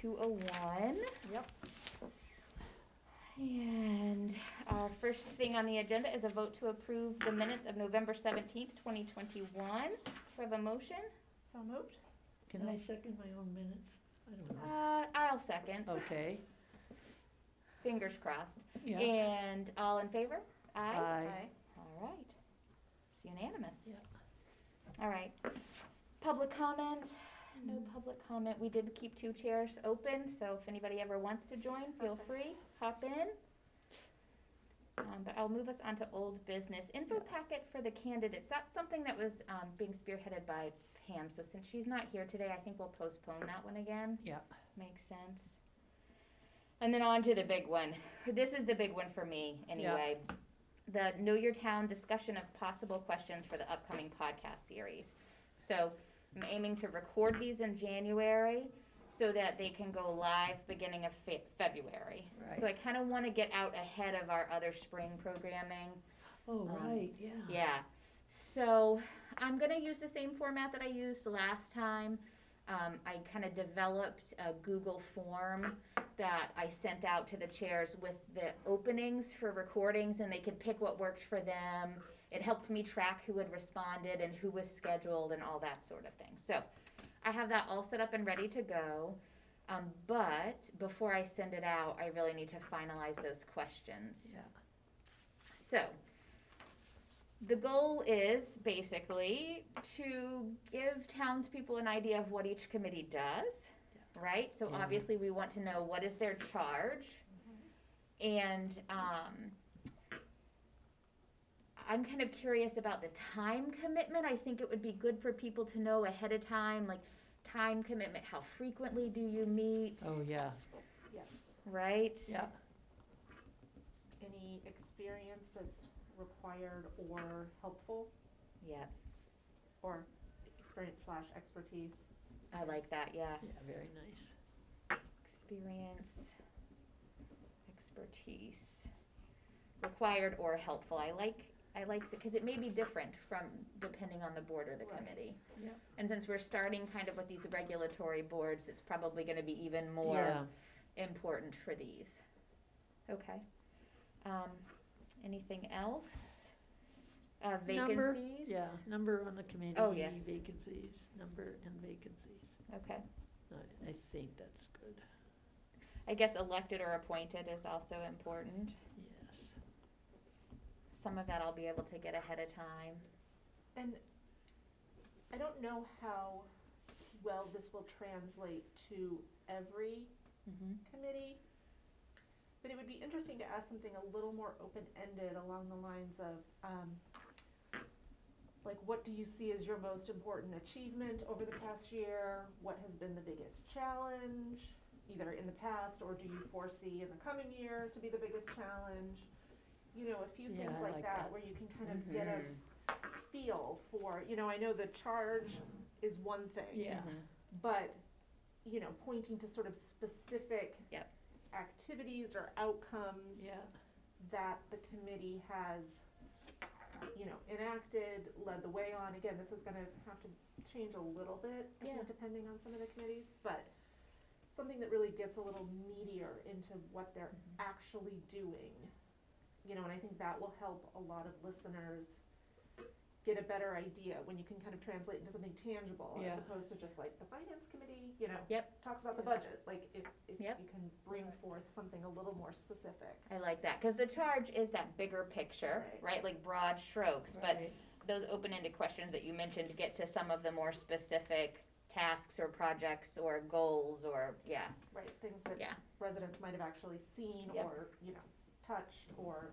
2:01. Yep. And our first thing on the agenda is a vote to approve the minutes of November 17th, 2021. Do I have a motion? So moved. Can I second my own minutes? I don't know. I'll second. Okay, Fingers crossed. yeah. And all in favor? Aye. All right. It's unanimous. Yeah. All right. Public comment? No public comment. We did keep 2 chairs open, so if anybody ever wants to join, feel free, hop in. But I'll move us on to old business. Info packet for the candidates. That's something that was being spearheaded by Pam, so since she's not here today, I think we'll postpone that one again. Yeah. Makes sense. And then on to the big one. This is the big one for me, anyway. The Know Your Town discussion of possible questions for the upcoming podcast series. So I'm aiming to record these in January so that they can go live beginning of February. Right. So I kind of want to get out ahead of our other spring programming. Oh, right, yeah. Yeah. So I'm going to use the same format that I used last time. I kind of developed a Google form that I sent out to the chairs with the openings for recordings, and they could pick what worked for them. It helped me track who had responded and who was scheduled and all that sort of thing. So I have that all set up and ready to go. But before I send it out, I really need to finalize those questions. Yeah. So the goal is basically to give townspeople an idea of what each committee does, right? So Yeah. obviously we want to know what is their charge. And I'm kind of curious about the time commitment. I think it would be good for people to know ahead of time, like time commitment, how frequently do you meet, Oh, yeah, Yes. right? yeah. Any experience that's required or helpful, Yeah, or experience / expertise. I like that, yeah. Yeah, very nice. Experience, expertise, required or helpful. I like because it may be different from depending on the board or the Right. committee. Yeah. And since we're starting kind of with these regulatory boards, it's probably going to be even more Yeah. important for these. Okay. Anything else? Number, Vacancies? yeah, number on the committee. Oh, yes. Vacancies, number and vacancies. Okay. I think that's good, I guess elected or appointed is also important. yes. Some of that I'll be able to get ahead of time. And I don't know how well this will translate to every Mm-hmm. committee, but it would be interesting to ask something a little more open-ended along the lines of, like, what do you see as your most important achievement over the past year? What has been the biggest challenge, either in the past, or do you foresee in the coming year to be the biggest challenge? You know, a few Yeah, things I like like that, that. where you can kind of get a feel for, you know, I know the charge is one thing. Yeah. But, you know, pointing to sort of specific Yep. activities or outcomes Yeah, that the committee has, you know, enacted, led the way on. Again, this is gonna have to change a little bit, I Yeah. think, depending on some of the committees, but something that really gets a little meatier into what they're actually doing. You know, and I think that will help a lot of listeners get a better idea when you can kind of translate into something tangible, Yeah. as opposed to just like the finance committee, you know, Yep. talks about the Yeah. budget. Like, if Yep. you can bring forth something a little more specific. I like that, because the charge is that bigger picture, Right. right? Like broad strokes, but right, those open-ended questions that you mentioned get to some of the more specific tasks or projects or goals or, yeah, Right, things that yeah. residents might have actually seen Yep. or, you know, touched or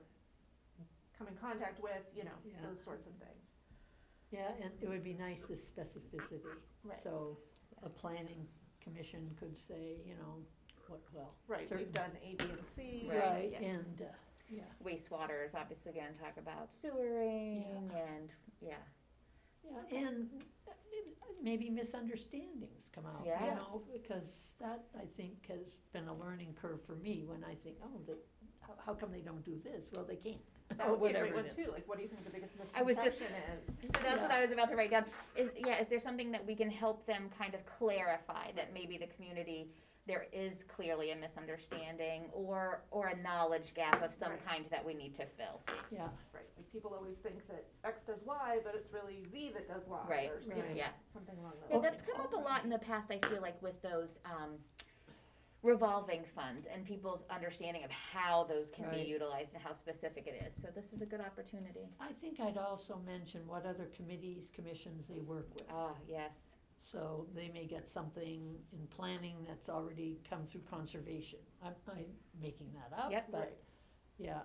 come in contact with, you know, Yeah. those sorts of things. yeah, and it would be nice, the specificity. Right. So a planning commission could say, you know, well. Right, certain- we've done A, B, and C. Right, yeah. and, yeah, Wastewater is obviously going to talk about sewering and, yeah. yeah, and maybe misunderstandings come out, you Yes. know, because that, I think, has been a learning curve for me when I think, oh, how come they don't do this? Well, they can't, That or would be a great whatever one it is. too, like, what do you think the biggest I was just- misconception is? So that's what I was about to write down. Is there something that we can help them kind of clarify that maybe the community there is clearly a misunderstanding or a knowledge gap of some Right. kind that we need to fill. Yeah, Right, like people always think that X does Y, but it's really Z that does Y. Right, Or, you know, right. Yeah. something along those Yeah, lines. that's come up a lot in the past, I feel like, with those revolving funds and people's understanding of how those can be Right. utilized and how specific it is. So this is a good opportunity. I think I'd also mention what other committees, commissions they work with. Oh, yes. So they may get something in planning that's already come through conservation. I'm making that up, Yep. but, Right. yeah.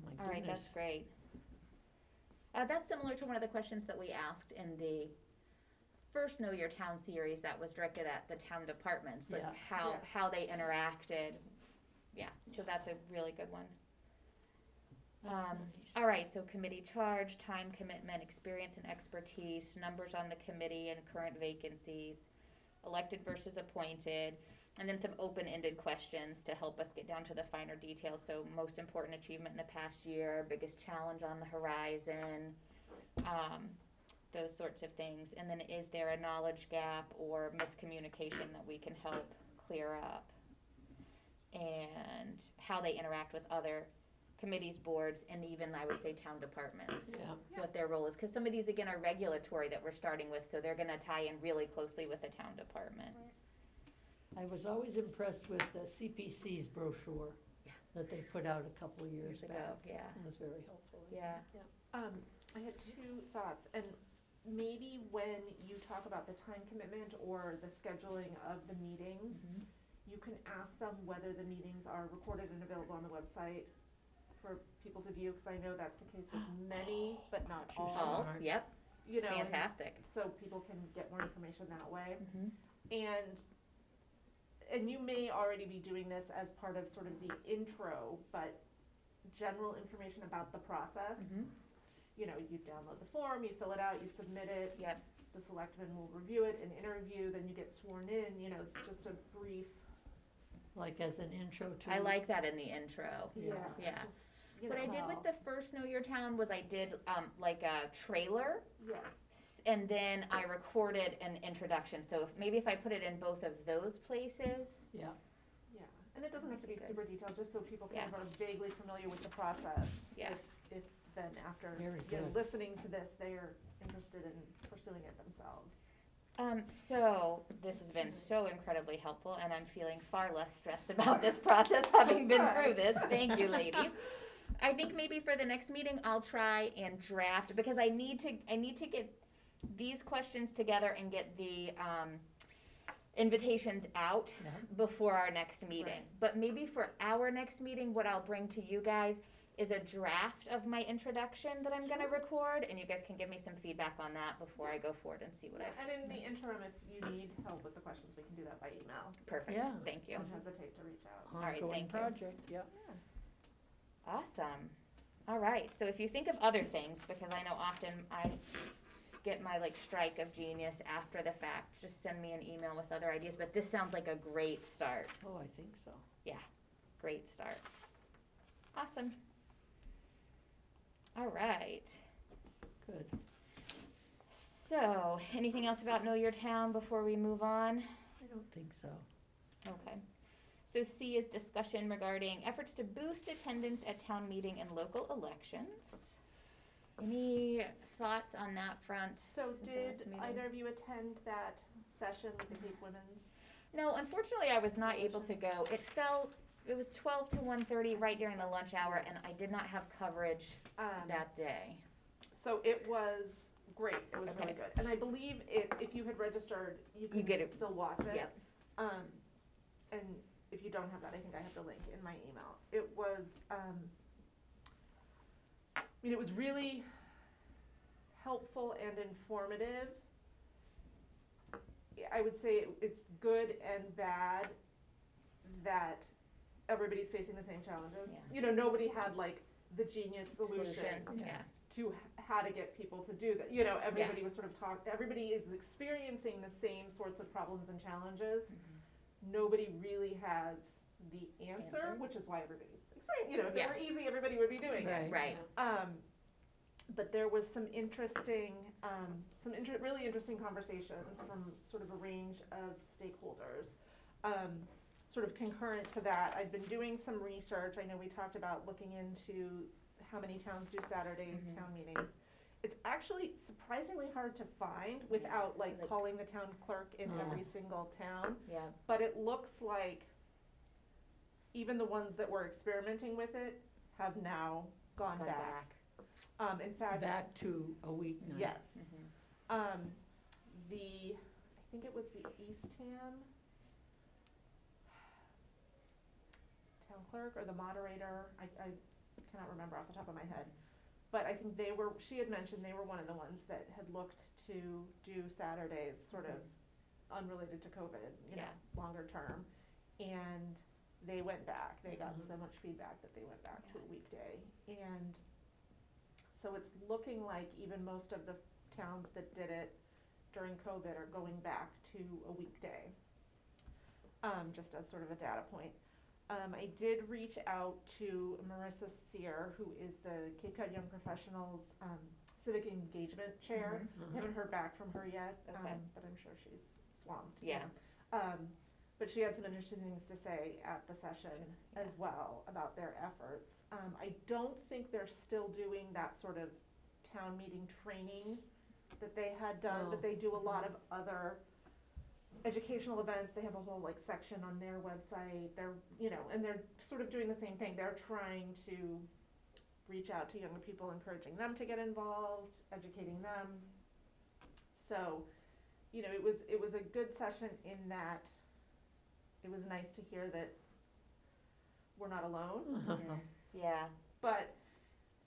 My All right, that's goodness. great. That's similar to one of the questions that we asked in the first Know Your Town series that was directed at the town departments, like Yeah. Yes. how they interacted. Yeah, so that's a really good one. That's Um, nice. All right, so committee charge, time commitment, experience and expertise, numbers on the committee and current vacancies, elected versus appointed, and then some open-ended questions to help us get down to the finer details. So most important achievement in the past year, biggest challenge on the horizon, those sorts of things. And then is there a knowledge gap or miscommunication that we can help clear up? And how they interact with other committees, boards, and even, I would say, town departments, Yeah, what their role is. Because some of these, again, are regulatory that we're starting with, so they're gonna tie in really closely with the town department. I was always impressed with the CPC's brochure Yeah. that they put out a couple of years Years ago, back. yeah. It was very helpful. Yeah. I had two thoughts, and maybe when you talk about the time commitment or the scheduling of the meetings, you can ask them whether the meetings are recorded and available on the website for people to view, because I know that's the case with many, but not Too all. All, Smart. yep, You know, and fantastic. so people can get more information that way. Mhm. And you may already be doing this as part of sort of the intro, but general information about the process. Mhm. You know, you download the form, you fill it out, you submit it. Yep. The selectman will review it and interview, then you get sworn in, you know, just a brief. Like as an intro to. I like that in the intro. Yeah. Yeah. Just, you What I know, did with the first Know Your Town was I did like a trailer, Yes, and then I recorded an introduction. So if I put it in both of those places, Yeah, yeah, and it doesn't have to be Good. super detailed, just so people kind Yeah. of are vaguely familiar with the process. Yeah. If then after, Very you know, good. listening to this, they are interested in pursuing it themselves. so this has been so incredibly helpful, and I'm feeling far less stressed about this process having been through this. Thank you, ladies. I think maybe for the next meeting I'll try and draft, because I need to get these questions together and get the invitations out yeah, before our next meeting. Right. But maybe for our next meeting, what I'll bring to you guys is a draft of my introduction that I'm gonna record, and you guys can give me some feedback on that before I go forward and see what Yeah, I've. and in the interim, if you need help with the questions, we can do that by email. Perfect, Yeah. thank you. Don't hesitate to reach out. right, ongoing thank you. project, yeah. Awesome. All right, so if you think of other things, because I know often I get my like strike of genius after the fact, just send me an email with other ideas, but this sounds like a great start, Oh, I think so. great start. Awesome. All right, Good. so anything else about Know Your Town before we move on? I don't think so. Okay. So C is discussion regarding efforts to boost attendance at town meeting and local elections. Any thoughts on that front? So since our did last meeting? either of you attend that session with the Cape Women's? No, unfortunately, I was not able to go. It was 12 to 1:30 right during the lunch hour, and I did not have coverage that day. So it was great, it was really Okay. good, and I believe if you had registered, you You get can it. still watch it. Yep. And if you don't have that, I think I have the link in my email. It was, it was really helpful and informative. I would say it's good and bad that everybody's facing the same challenges. Yeah. You know, nobody had like the genius solution Yeah. to how to get people to do that. You know, everybody was sort of everybody is experiencing the same sorts of problems and challenges. Nobody really has the answer, Answer. which is why everybody's experiencing, you know, if Yeah. it were easy, everybody would be doing it. Right. Right. but there was some interesting, really interesting conversations from sort of a range of stakeholders. Sort of concurrent to that, I've been doing some research. I know we talked about looking into how many towns do Saturday town meetings. It's actually surprisingly hard to find without like calling the town clerk in every single town. Yeah. But it looks like even the ones that were experimenting with it have now gone back. In fact, Back to a weeknight. yes. Mhm. I think it was the Eastham town clerk or the moderator, I cannot remember off the top of my head. But I think she had mentioned they were one of the ones that had looked to do Saturdays sort of unrelated to COVID, you know, longer term. And they went back. They got so much feedback that they went back to a weekday. And so it's looking like even most of the towns that did it during COVID are going back to a weekday, just as sort of a data point. I did reach out to Marissa Sear, who is the Cape Cod Young Professionals Civic Engagement Chair. I haven't heard back from her yet, but I'm sure she's swamped. Yeah. But she had some interesting things to say at the session as well about their efforts. I don't think they're still doing that sort of town meeting training that they had done, but they do a lot of other educational events. They have a whole like section on their website. They're, you know, and they're sort of doing the same thing. They're trying to reach out to younger people, encouraging them to get involved, educating them. So, you know, it was a good session in that it was nice to hear that we're not alone. Yeah. But,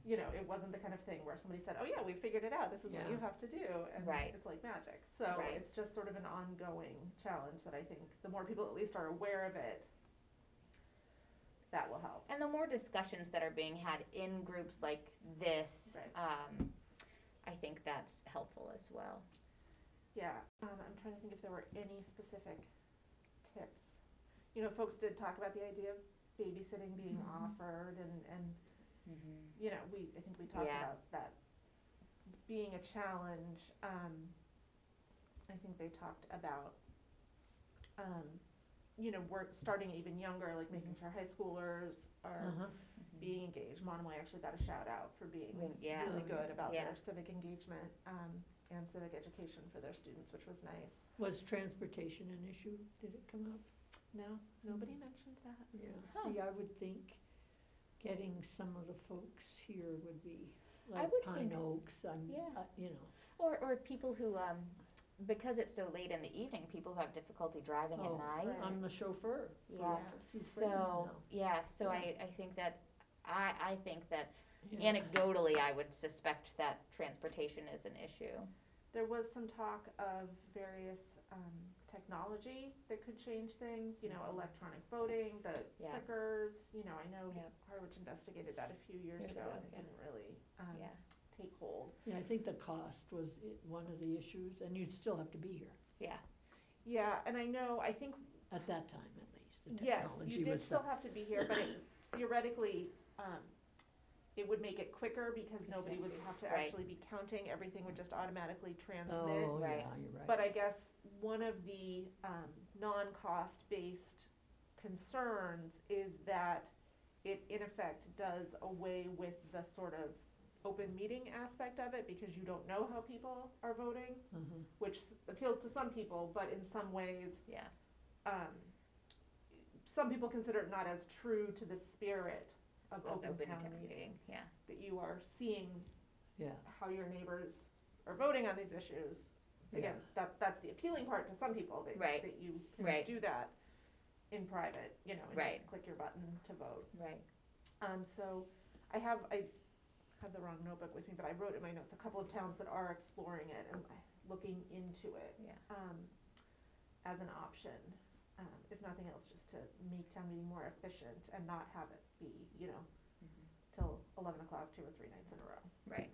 you know, it wasn't the kind of thing where somebody said, oh yeah, we figured it out, this is what you have to do, and it's like magic. So it's just sort of an ongoing challenge that I think the more people at least are aware of it, that will help. And the more discussions that are being had in groups like this, I think that's helpful as well. Yeah, I'm trying to think if there were any specific tips. You know, folks did talk about the idea of babysitting being offered, and you know, I think we talked about that being a challenge. I think they talked about, you know, we're starting even younger, like making sure high schoolers are being engaged. Monomoy actually got a shout out for being really good about their civic engagement and civic education for their students, which was nice. Was transportation an issue? Did it come up? No, nobody mentioned that. Yeah. See, I would think getting some of the folks here would be, like Pine Oaks, you know. Or people who, because it's so late in the evening, people who have difficulty driving at night. I'm the chauffeur. So I think that, I think that anecdotally, I would suspect that transportation is an issue. There was some talk of various technology that could change things, you know, electronic voting, the clickers, you know, I know Harwich investigated that a few years ago and it didn't really take hold. Yeah, I think the cost was one of the issues, and you'd still have to be here. Yeah. Yeah, and I know, I think. At that time, at least, the yes, technology you did was still have to be here, but it, theoretically, it would make it quicker because nobody would have to actually be counting. Everything would just automatically transmit. Oh, yeah, you're right. But I guess one of the non-cost-based concerns is that it, in effect, does away with the sort of open meeting aspect of it because you don't know how people are voting, which appeals to some people, but in some ways, some people consider it not as true to the spirit of open town meeting. That you are seeing how your neighbors are voting on these issues. Again, that's the appealing part to some people, that, that you can do that in private, you know, and just click your button to vote. So I have the wrong notebook with me, but I wrote in my notes a couple of towns that are exploring it and looking into it as an option. If nothing else, just to make town meeting more efficient and not have it be, you know, till 11 o'clock 2 or 3 nights in a row.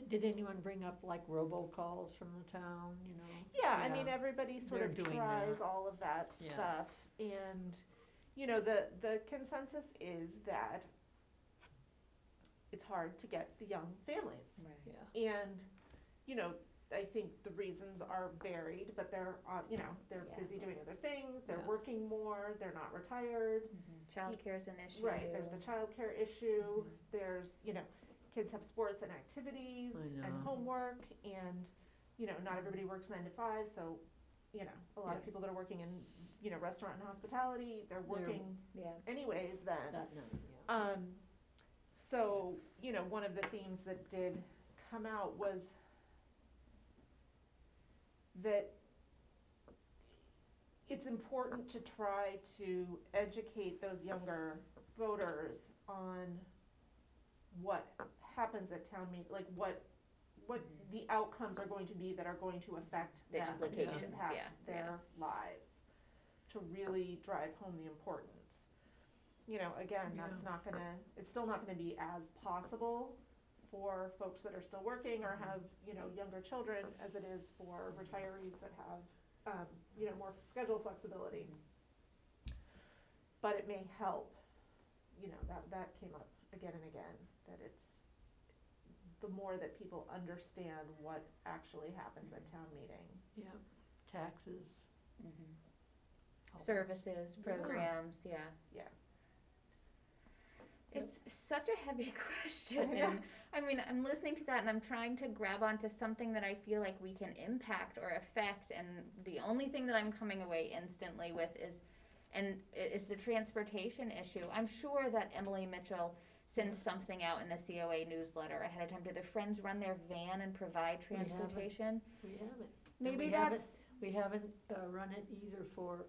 Did anyone bring up like robocalls from the town, you know? Yeah, I mean, everybody sort of tries all of that stuff. And, you know, the consensus is that it's hard to get the young families. Right. Yeah. And, you know, I think the reasons are varied, but they're, you know, they're Yeah. busy doing other things, they're Yeah. working more, they're not retired. Childcare's an issue. Right, there's the childcare issue, Mhm. there's, you know, kids have sports and activities I and know. homework, and, you know, not everybody works 9 to 5, so, you know, a lot of Yeah. people that are working in, you know, restaurant and hospitality, they're working Yeah. anyways then. That night, yeah. So, you know, one of the themes that did come out was that it's important to try to educate those younger voters on what happens at town meeting, like what the outcomes are going to be that are going to affect The them and implications, impact yeah, their lives, to really drive home the importance. You know, again, that's not gonna, it's still not gonna be as possible for folks that are still working or have, you know, younger children as it is for retirees that have, you know, more schedule flexibility. But it may help, you know, that came up again and again, that it's, the more that people understand what actually happens at town meeting. Yeah, taxes. all that. Services, Yeah. programs, yeah. Yeah. It's such a heavy question. And, I mean, I'm listening to that and I'm trying to grab onto something that I feel like we can impact or affect, and the only thing that I'm coming away instantly with is the transportation issue. I'm sure that Emily Mitchell sends something out in the COA newsletter ahead of time. Do the Friends run their van and provide transportation? We haven't. Maybe we haven't- that's We haven't run it either for,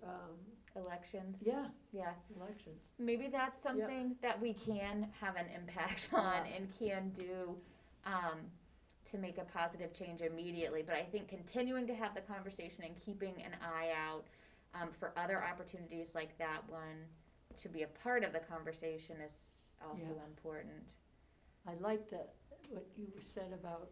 elections. yeah, Yeah. elections. Maybe that's something that we can have an impact on Yeah. and can do to make a positive change immediately. But I think continuing to have the conversation and keeping an eye out for other opportunities like that one to be a part of the conversation is also Yeah. important. I like what you said about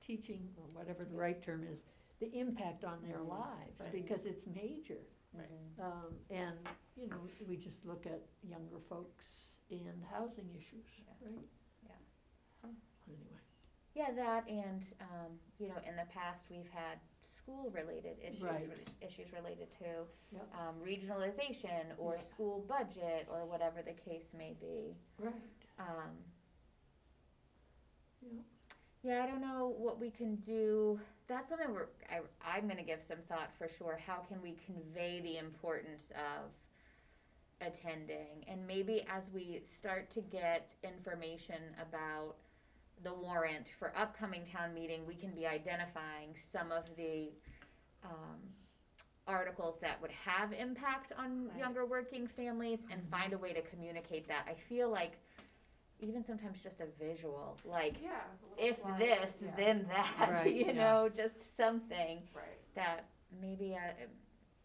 teaching, or whatever the right term is, the impact on their lives, Right. because it's major. Right. And, you know, we just look at younger folks and housing issues, Yeah. right? Yeah. Anyway. Yeah, that and, you know, in the past, we've had school-related issues, Right. issues related to Yep. regionalization or Yeah. school budget or whatever the case may be. Right. Yeah. Yeah, I don't know what we can do. That's something I'm gonna give some thought for sure. How can we convey the importance of attending? And maybe as we start to get information about the warrant for upcoming town meeting, we can be identifying some of the articles that would have impact on Right. younger working families and find a way to communicate that. I feel like even sometimes just a visual, like, Yeah. a little if flyer, this, yeah. then that, Right, you yeah. know, just something Right. that maybe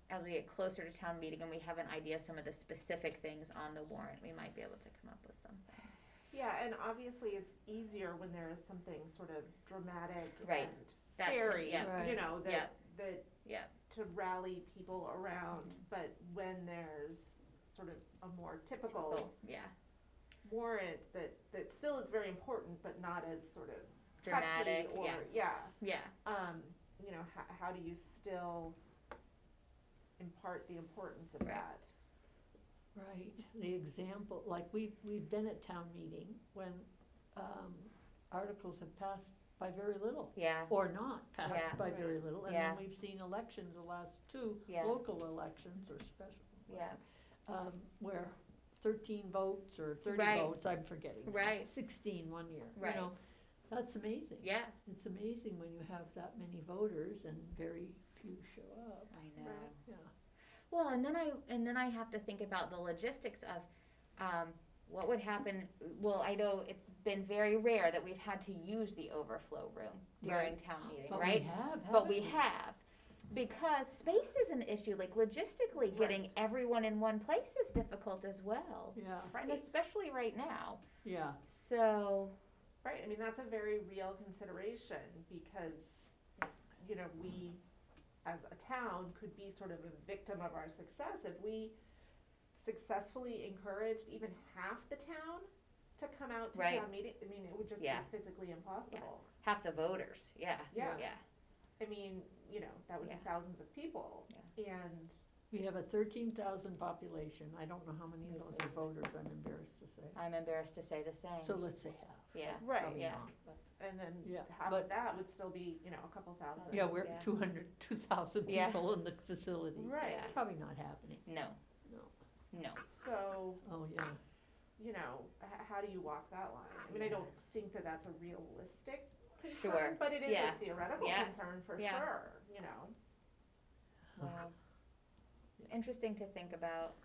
as we get closer to town meeting and we have an idea of some of the specific things on the warrant, we might be able to come up with something. Yeah, and obviously it's easier when there is something sort of dramatic Right. and That's it, scary, yeah. Right. you know, Yeah. that Yeah. to rally people around, Mhm. but when there's sort of a more typical Yeah, warrant that still is very important, but not as sort of dramatic, touchy or, yeah. you know, how do you still impart the importance of Right. that? Right, the example, like we've been at town meeting when, articles have passed by very little, Yeah, or not Yeah. passed by Right. very little, and Yeah. then we've seen elections, the last two Yeah. local elections or special, yeah, where 13 votes or 30 Right. votes, I'm forgetting now. Right. 16 one year, Right. you know, that's amazing. yeah, It's amazing when you have that many voters and very few show up, I know. Right. yeah. Well, and then I have to think about the logistics of, what would happen. Well, I know it's been very rare that we've had to use the overflow room during Right. town meeting, But right? we have, But we haven't have, because space is an issue, like logistically getting everyone in one place is difficult as well. Yeah, And Right, especially right now, yeah, so, right, I mean, that's a very real consideration, because, you know, we, as a town, could be sort of a victim of our success if we successfully encouraged even half the town to come out to Right. town meeting, I mean, it would just be Yeah. physically impossible. Half the voters, yeah, Yeah. yeah, I mean, you know, that would be Yeah. thousands of people, and, We have a 13,000 population. I don't know how many of those are voters, I'm embarrassed to say. I'm embarrassed to say the same, So let's say half. yeah, right, Probably yeah. not, but- and then Yeah, half but- of that would still be, you know, a couple thousand. Yeah, we're Yeah. 2,000 Yeah. people in the facility. Right, Yeah. Probably not happening, No, no. no, so, Oh, yeah. you know, how do you walk that line? I mean, I don't think that that's a realistic concern, Sure. but it is Yeah. a theoretical Yeah. concern for Yeah. sure, you know? well, Yeah. interesting to think about.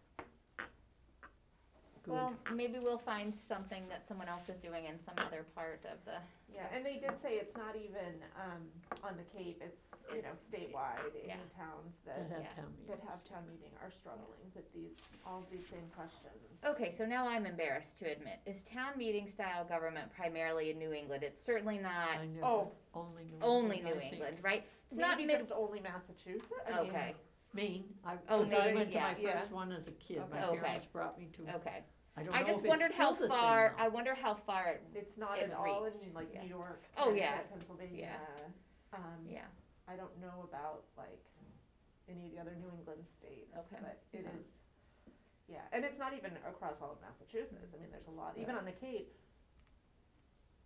Good. Well, maybe we'll find something that someone else is doing in some other part of the, Yeah, and they did say it's not even, on the Cape, it's, you know, It's statewide, yeah. any towns That that, have Yeah. town meetings. that have town meeting are struggling with all of these same questions. okay, so now I'm embarrassed to admit, is town meeting style government primarily in New England? It's certainly not I never, Oh. only New England. only I New think. England, right? It's not Maybe mid, just only Massachusetts, I mean, okay, Maine, Oh, 'cause I Maine, went to my yeah. first one as a kid, my Okay. parents brought me to, okay. I don't I know just if it's wondered how still the same far, now. I wonder how far it, it's not in at all reach, in like yeah. New York, Oh, yeah. Connecticut, Pennsylvania. yeah, I don't know about like any of the other New England states, Okay. but it Yeah. is, yeah, and it's not even across all of Massachusetts, I mean, there's a lot, even Right. on the Cape,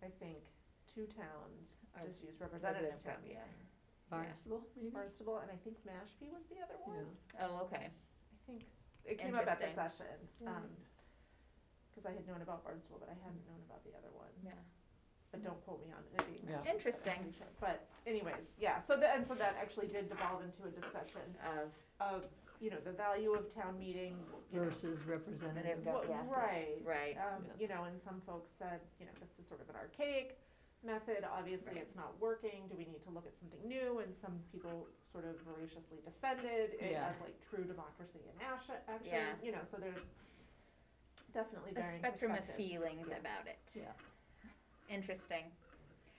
I think 2 towns Are- just use representative Representative, town yeah. meeting. Barnstable, maybe? Barnstable, and I think Mashpee was the other one, Yeah. Oh, okay, I think, it came up at the Interesting. session, Right. cause I had known about Barnstable, but I hadn't known about the other one, yeah, but don't quote me on it being Yeah. Mashpee, but I'm Interesting. pretty sure. But anyways, yeah, so that actually did devolve into a discussion of, you know, the value of town meeting, you know, Versus representative. Go- yeah. right. right, Yeah. You know, and some folks said, you know, this is sort of an archaic method, obviously Right. it's not working, do we need to look at something new? And some people sort of voraciously defended it Yeah. as like true democracy in action, Yeah. you know, so there's definitely a varying spectrum of perspectives. feelings Yeah. about it. Yeah. Interesting.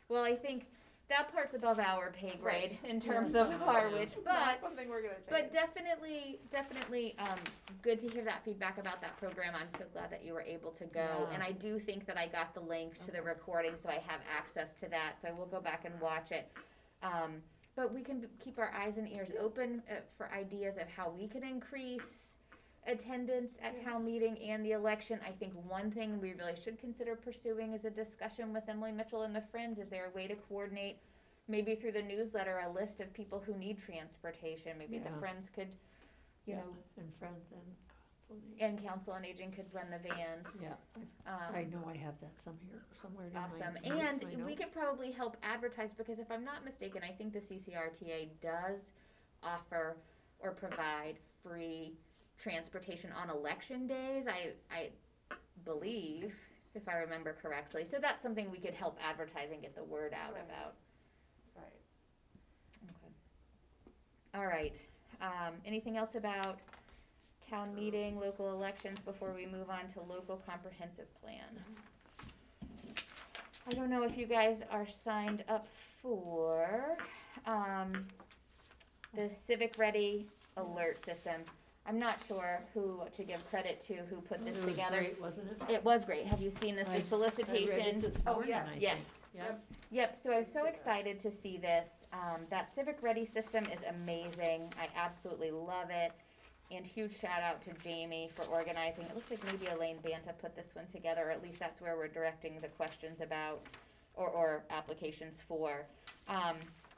Well, I think that part's above our pay grade Right. in terms Yeah. of Harwich, Not but something we're gonna change. but definitely good to hear that feedback about that program. I'm so glad that you were able to go, Yeah. and I do think that I got the link to the recording, so I have access to that. So I will go back and watch it. But we can keep our eyes and ears open for ideas of how we can increase attendance at Yeah. town meeting and the election. I think one thing we really should consider pursuing is a discussion with Emily Mitchell and the Friends. Is there a way to coordinate, maybe through the newsletter, a list of people who need transportation? Maybe the Yeah. Friends could, you Yeah. know, And friends and colleagues. and Council on Aging could run the vans. Yeah, Um, I know I have that somewhere in my Awesome, notes, and my we notes. could probably help advertise, because if I'm not mistaken, I think the CCRTA does offer or provide free transportation on election days, I believe, if I remember correctly, so that's something we could help advertise and get the word out Right. about. Right. Okay. All right, anything else about town meeting, local elections, before we move on to local comprehensive plan? I don't know if you guys are signed up for, the Civic Ready alert system. I'm not sure who to give credit to, who put this It was together. great, wasn't it? It was great, have you seen this, I- the solicitation? I read it this Oh, morning, yes. I think. Yes. Yep. Yep, so I was so See this. excited to see this. That Civic Ready system is amazing. I absolutely love it. And huge shout out to Jamie for organizing. It looks like maybe Elaine Banta put this one together, or at least that's where we're directing the questions about, or applications for.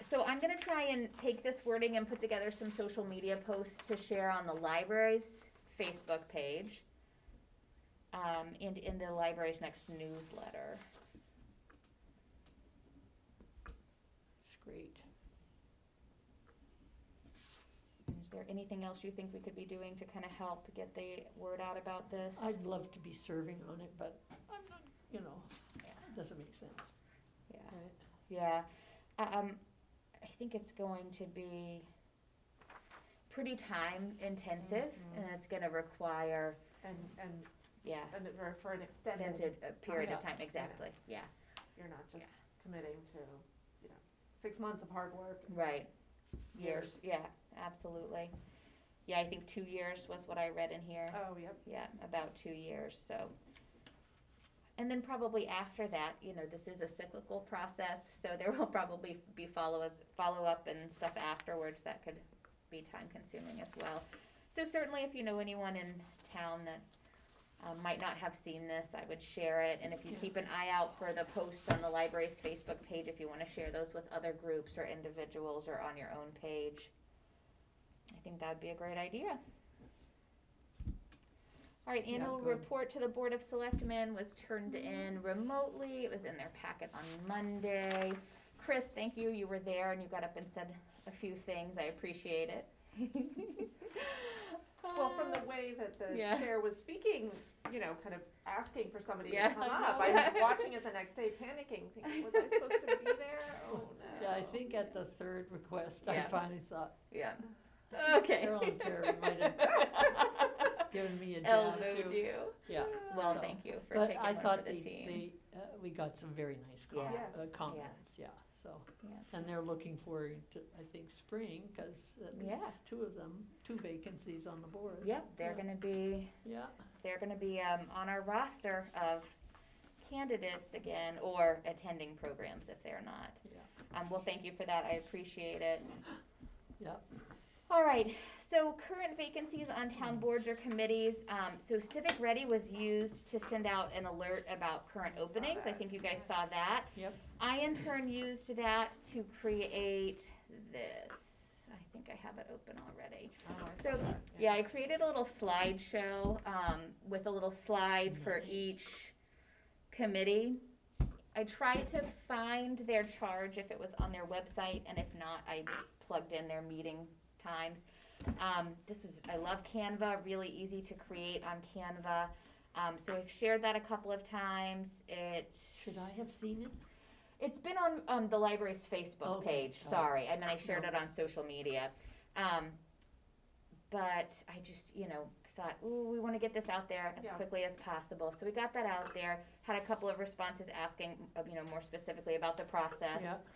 So I'm gonna try and take this wording and put together some social media posts to share on the library's Facebook page, and in the library's next newsletter. It's great. Is there anything else you think we could be doing to kind of help get the word out about this? I'd love to be serving on it, but I'm not, you know, Yeah. it doesn't make sense, Yeah, right? yeah. I think it's going to be pretty time intensive, and it's gonna require, And yeah, for an extended, extended period of Yeah. time, exactly, yeah, you're not just Yeah. committing to, you know, 6 months of hard work. right. Years, yeah, absolutely. Yeah, I think 2 years was what I read in here. Oh, yep. Yeah, about 2 years, so. And then probably after that, this is a cyclical process, so there will probably be follow-up and stuff afterwards that could be time-consuming as well. So certainly if you know anyone in town that might not have seen this, I would share it. And if you keep an eye out for the posts on the library's Facebook page, if you want to share those with other groups or individuals or on your own page, I think that would be a great idea. All right, annual report to the Board of Selectmen was turned in remotely. It was in their packet on Monday. Chris, thank you. You were there and you got up and said a few things. I appreciate it. Well, from the way that the chair was speaking, kind of asking for somebody to come I up, I was watching it the next day panicking, thinking, was I supposed to be there? Oh, no. Yeah, I think at the third request, I finally thought, okay. Carol Perry might have given me a job Elbowed too. you. Yeah. Well, So, thank you for but taking I one thought for the team. we got some very nice comments, so. Yes. And they're looking forward to, I think, spring, because at least two of them, 2 vacancies on the board. Yep, they're gonna be on our roster of candidates again, or attending programs if they're not. Yeah. Well, thank you for that, I appreciate it. Yep. All right, so current vacancies on town boards or committees. So Civic Ready was used to send out an alert about current openings. I think you guys saw that. Yep. I in turn used that to create this. I think I have it open already. Oh, I So saw that, yeah, I created a little slideshow with a little slide for each committee. I tried to find their charge if it was on their website, and if not, I plugged in their meeting times. I love Canva, really easy to create on Canva. So I've shared that a couple of times. Should I have seen it? It's been on the library's Facebook page. Sorry, I mean I shared it on social media. But I just, thought, ooh, we want to get this out there as quickly as possible. So we got that out there. Had a couple of responses asking, more specifically about the process.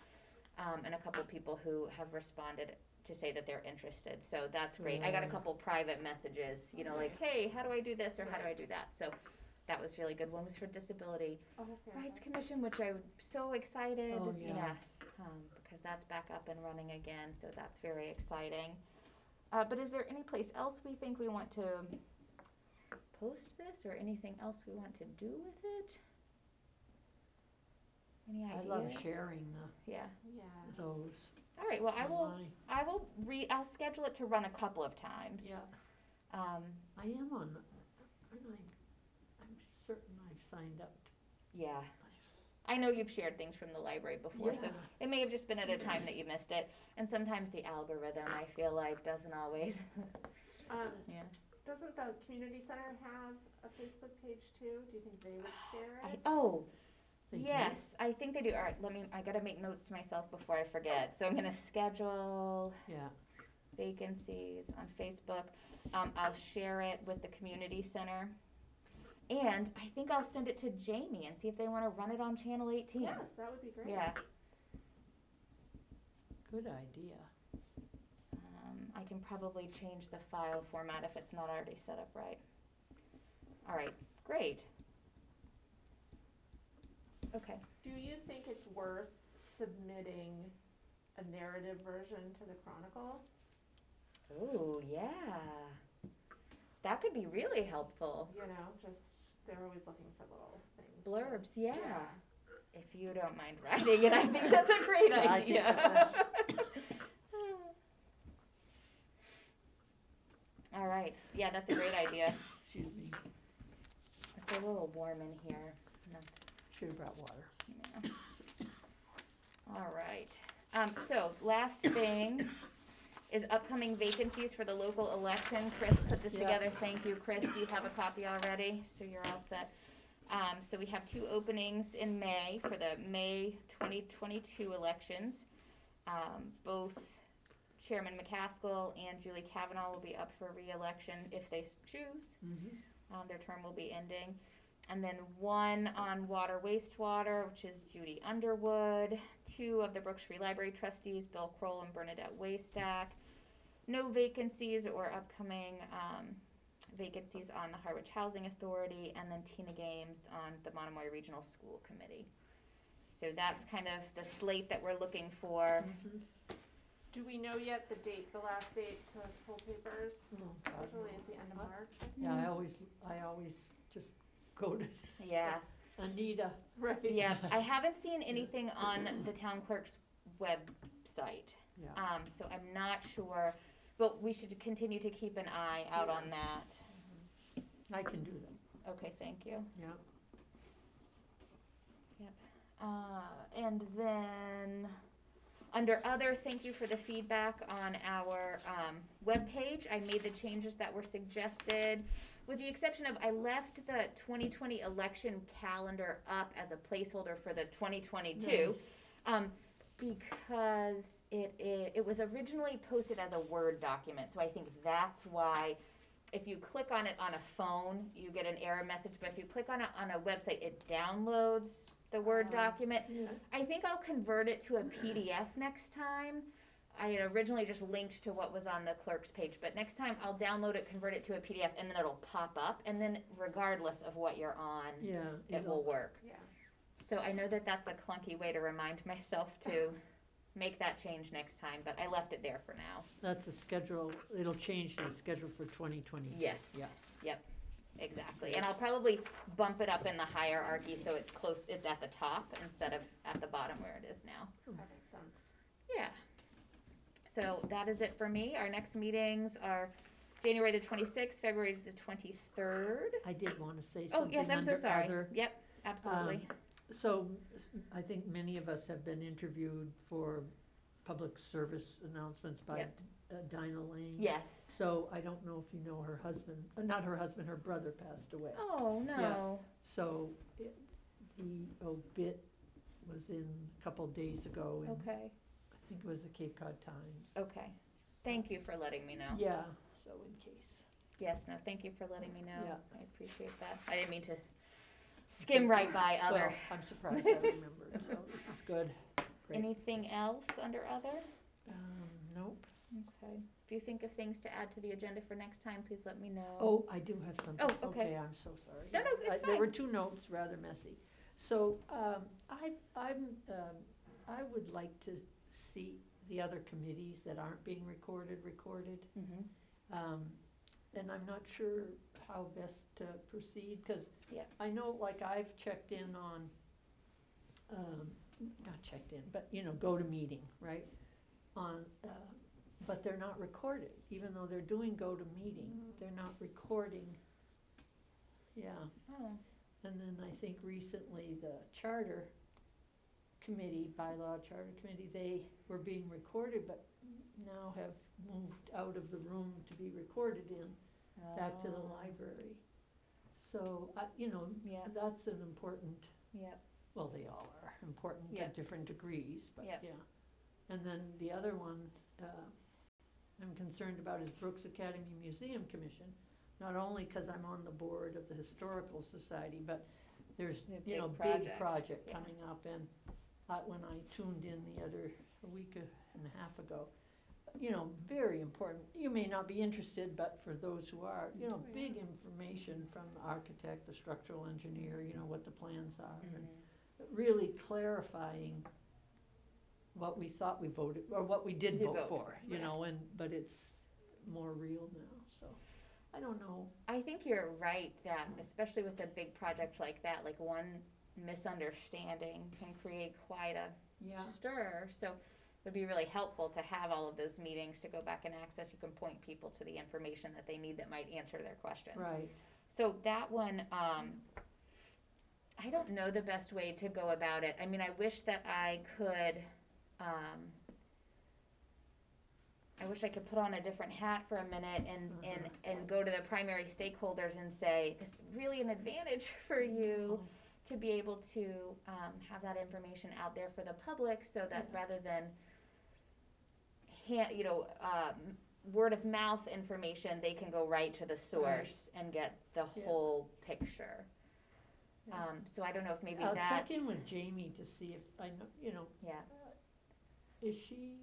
And a couple of people who have responded to say that they're interested. So that's great. I got a couple private messages, like, hey, how do I do this or how do I do that? So that was really good. One was for Disability Rights Commission, which I'm so excited, because that's back up and running again. So that's very exciting. But is there any place else we think we want to post this, or anything else we want to do with it? Any ideas? I love sharing those. All right. Well, online. I'll schedule it to run a couple of times. Yeah. I am on. I'm certain I've signed up. Yeah. I know you've shared things from the library before, so it may have just been at a time that you missed it. And sometimes the algorithm, I feel like, doesn't always. Doesn't the community center have a Facebook page too? Do you think they would share it? Yes, I think they do. All right, I gotta make notes to myself before I forget. So I'm gonna schedule vacancies on Facebook. I'll share it with the community center. And I think I'll send it to Jamie and see if they want to run it on Channel 18. Yes, that would be great. Yeah. Good idea. I can probably change the file format if it's not already set up right. All right, great. Okay. Do you think it's worth submitting a narrative version to the Chronicle? Oh, yeah. That could be really helpful. They're always looking for little things. Blurbs, yeah. If you don't mind writing it, I think that's a great idea. All right. Yeah, that's a great idea. Excuse me. It's a little warm in here. Should have brought water. Yeah. All right. So last thing is upcoming vacancies for the local election. Chris put this together. Thank you, Chris. Do you have a copy already? So you're all set. So we have 2 openings in May for the May 2022 elections. Both Chairman McCaskill and Julie Kavanaugh will be up for re-election if they choose. Their term will be ending. And then 1 on water wastewater, which is Judy Underwood. 2 of the Brooke Free Library trustees, Bill Kroll and Bernadette Waystack. No vacancies or upcoming Vacancies on the Harwich Housing Authority, and then Tina Games on the Monomoy Regional School Committee. So that's kind of the slate that we're looking for. Mhm. Do we know yet the date, the last date to pull papers? Oh, God, Usually no. at the end of Uh, March. Yeah, I always just go to Yeah, Anita. Right. yeah. I haven't seen anything on the town clerk's website, Yeah. so I'm not sure, but we should continue to keep an eye out on that. I can do that, Okay, thank you. yeah. And then, under other, thank you for the feedback on our webpage. I made the changes that were suggested, with the exception of I left the 2020 election calendar up as a placeholder for the 2022. Nice. Because it was originally posted as a Word document, so I think that's why if you click on it on a phone, you get an error message, but if you click on it on a website, it downloads the Word document. Yeah. I think I'll convert it to a PDF next time. I had originally just linked to what was on the clerk's page, but next time I'll download it, convert it to a PDF, and then it'll pop up, and then regardless of what you're on, Yeah. it will work. Yeah. So I know that that's a clunky way to remind myself to make that change next time, but I left it there for now. That's the schedule, it'll change the schedule for 2020. Yes. Yeah. Yep, exactly. And I'll probably bump it up in the hierarchy so it's close, it's at the top instead of at the bottom where it is now. That makes sense. Yeah. So that is it for me. Our next meetings are January the 26th, February the 23rd. I did want to say Oh, something yes, I'm so under sorry. other. Yep, absolutely. So, I think many of us have been interviewed for public service announcements by Yep. Dinah Lane. Yes. So, I don't know if you know her husband, not her husband, her brother passed away. Oh, no. So, the obit was in a couple days ago, and Okay, I think it was the Cape Cod Times. okay. Thank you for letting me know. Yeah, so in case. Yes, no, thank you for letting me know. Yeah. I appreciate that. I didn't mean to skim right by other. Well, I'm surprised I remembered, so this is good. Great. Anything else under other? Nope. Okay. If you think of things to add to the agenda for next time, please let me know. Oh, I do have something. Oh, okay. I'm so sorry. No, no, it's There were fine. 2 notes, rather messy. So, I would like to see the other committees that aren't being recorded. Mhm. And I'm not sure how best to proceed, because Yeah. I know, like, I've checked in on, not checked in, but, go to meeting, right? On, but they're not recorded, even though they're doing go to meeting, they're not recording. Yeah, Oh, and then I think recently the charter committee, bylaw charter committee, they were being recorded, but now have moved out of the room to be recorded in, back to the oh, library. So, Yeah. that's an important, Yep. well, they all are important Yeah. at different degrees, but Yep. yeah. And then the other one, I'm concerned about is Brooks Academy Museum Commission, not only 'cause I'm on the board of the Historical Society, but there's, The big project, project yeah. coming up, and when I tuned in a week and a half ago, very important, you may not be interested, but for those who are, big information from the architect, the structural engineer, what the plans are, and Mhm. really clarifying what we thought we voted, or what we did Did vote vote for, for, but it's more real now, so, I don't know. I think you're right that, especially with a big project like that, like one misunderstanding can create quite a Yeah, stir. So it would be really helpful to have all of those meetings to go back and access. You can point people to the information that they need that might answer their questions. right, So that one, I don't know the best way to go about it. I mean, I wish that I could, I wish I could put on a different hat for a minute and go to the primary stakeholders and say, this is really an advantage for you to be able to have that information out there for the public, so that Yeah. rather than word of mouth information, they can go right to the source and get the Yeah. whole picture. Yeah. So I don't know if maybe I'll that's. check in with Jamie to see if I know, Yeah, is she,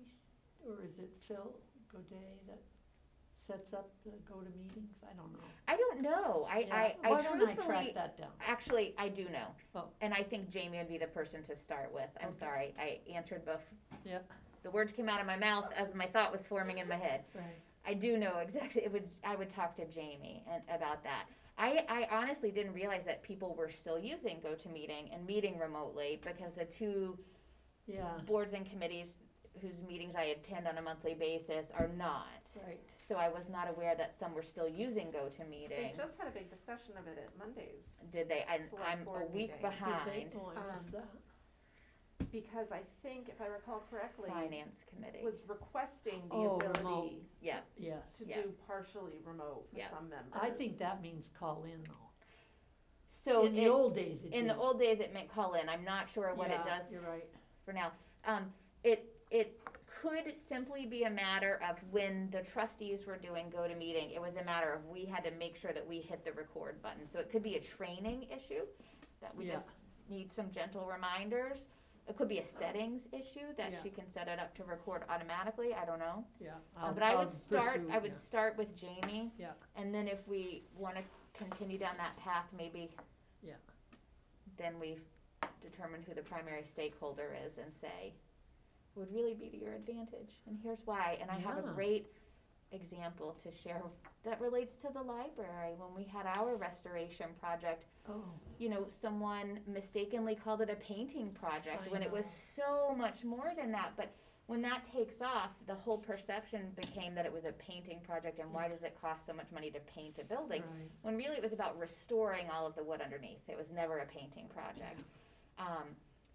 or is it Phil Godet that sets up the go-to meetings? I don't know. I don't know. I Why don't I truthfully, track that down? actually, I do know. Oh. And I think Jamie would be the person to start with. I'm Okay. sorry, I answered both. Yeah. The words came out of my mouth as my thought was forming in my head. Right. I do know exactly, I would talk to Jamie about that. I honestly didn't realize that people were still using GoToMeeting and meeting remotely, because the two Yeah, boards and committees whose meetings I attend on a monthly basis are not. right. So I was not aware that some were still using They GoToMeeting. just had a big discussion of it at Monday's, Did they? select I'm a board week meeting. behind. Oh, I missed that. because I think, if I recall correctly, Finance committee. was requesting the Oh, ability remote. Yeah, Yes. to Yeah. do partially remote for Yeah. some members. I think that means call in though. so In the old days it in the did. old days it meant call in. I'm not sure what it Yeah, does You're right. for now. It could simply be a matter of when the trustees were doing GoToMeeting, it was a matter of we had to make sure that we hit the record button. So it could be a training issue, that we Yeah. just need some gentle reminders. It could be a settings issue, that Yeah. she can set it up to record automatically, I don't know. Yeah. But I would pursue, I would yeah. start with Jamie. Yeah. And then if we wanna continue down that path, maybe. Yeah. Then we've determined who the primary stakeholder is and say, would really be to your advantage, and here's why. And I have a Yeah. great example to share that relates to the library. When we had our restoration project, Oh, you know, someone mistakenly called it a painting project I when it was know. so much more than that. But when that takes off, the whole perception became that it was a painting project, and why does it cost so much money to paint a building? right. When really it was about restoring all of the wood underneath. It was never a painting project.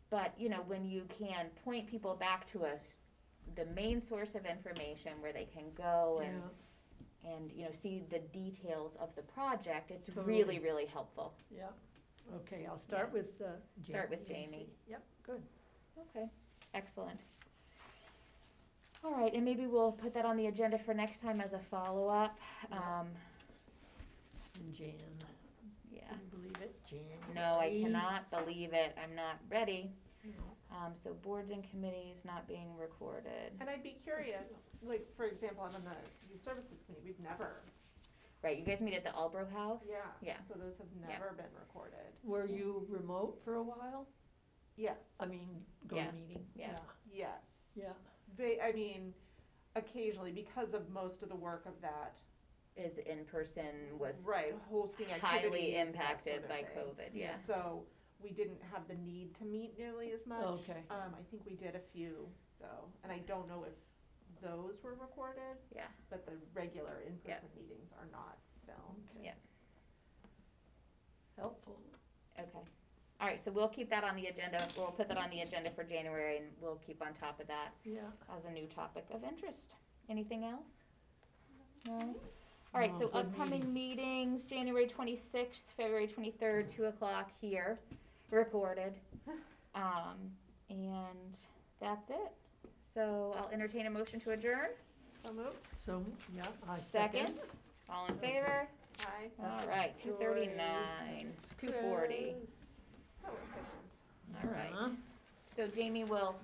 But, you know, when you can point people back to the main source of information where they can go and, you know, see the details of the project, it's Totally. really, really helpful. Yeah. Okay, I'll start with, Jamie. Start with and Jamie. see. Yep, good. Okay, excellent. All right, and maybe we'll put that on the agenda for next time as a follow-up. Yeah. And Jan, Yeah. can you believe it? Jan. No, I cannot believe it. I'm not ready. No. So boards and committees not being recorded. And I'd be curious, like, for example, I'm on the youth services committee, we've never, Right, you guys meet at the Albro House? yeah, Yeah. so those have never been recorded. Were you remote for a while? Yes, I mean, go Yeah. meeting? Yeah. yes. Yeah, I mean, occasionally, because of most of the work of that, Is in person, was right, hosting activities, highly that impacted sort of by thing. COVID, yeah. So, we didn't have the need to meet nearly as much. okay. I think we did a few, though, and I don't know if those were recorded. Yeah. But the regular in-person meetings are not filmed. Okay. Yeah. Helpful. Okay. All right, so we'll keep that on the agenda. We'll put that on the agenda for January, and we'll keep on top of that Yeah. as a new topic of interest. Anything else? No? All right, No, so good upcoming meetings, January 26th, February 23rd, 2 o'clock here, recorded. And that's it. So I'll entertain a motion to adjourn. So moved? So, yeah, I Second. All in favor? Aye. All right, 2:39, 2:40. So efficient. All right. Uh-huh. So Jamie will